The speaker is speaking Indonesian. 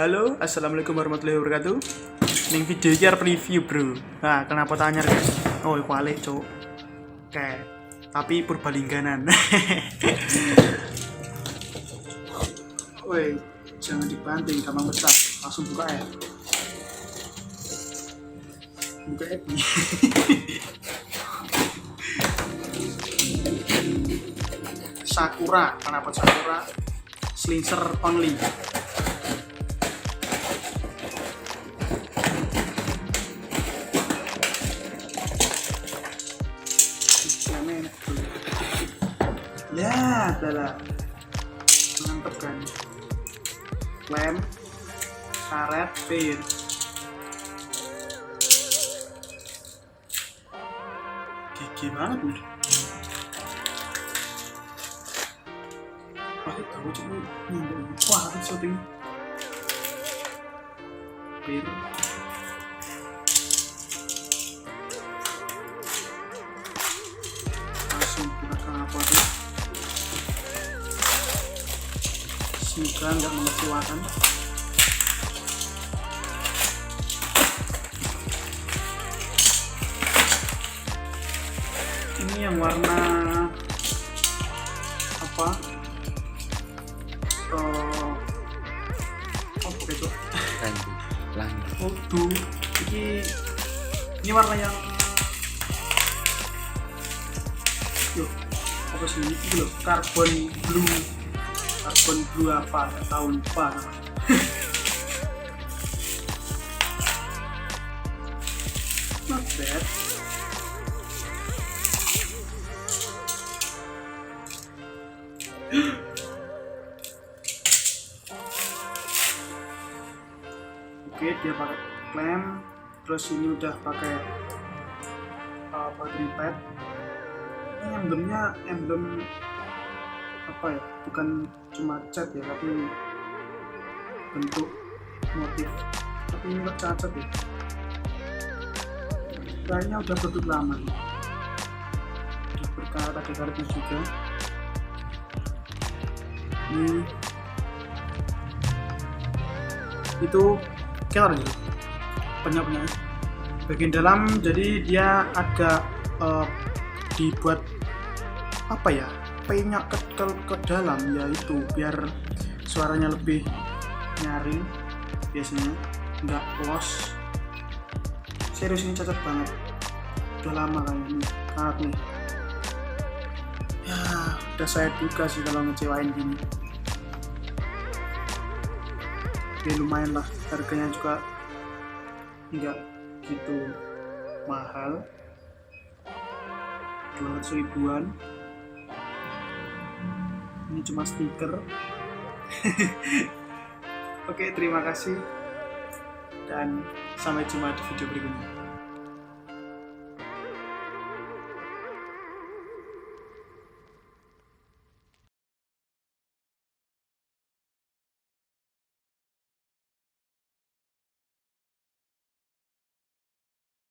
Halo, assalamualaikum warahmatullahi wabarakatuh. Ning video iki arep review, bro. Nah, kenapa tanya guys? Oh, iku alih, cuk. Kayak tapi Purbalingganan. Woi, jangan dibanting, gampang pecah. Langsung buka ya. Buka app nih. Sakura, Knalpot Sakura, slinger only. Ya, adalah mantep kan. Lem, karet, pin. Gigi banget nih. Pakai tahu cuma wah, itu syuting. Pin. Langsung gunakan apa tuh? Semoga nggak mengecewakan. Ini yang warna apa? Apa itu? Lanjut. Ujung. Ini warna yang yuk apa sih ini loh, carbon blue apa nggak tahu, lupa. Not bad. Oke, dia pakai lem, terus ini udah pakai battery pad. Ini emblem apa ya, bukan cuma cat ya, tapi bentuk motif, tapi ini nggak cacat ya, kayaknya udah produk lama nih. Udah berkarat, ada karetnya juga. Ini itu kelar gitu penyapnya bagian dalam, jadi dia agak dibuat apa ya, penyak ke dalam, yaitu biar suaranya lebih nyaring, biasanya nggak los. Serius, ini cacat banget, udah lama kayaknya ini karat nih ya. Udah saya duga sih kalau ngecewain gini. Ya lumayan lah, harganya juga nggak gitu mahal, 200 ribuan. Ini cuma stiker. Oke, terima kasih dan sampai jumpa di video berikutnya.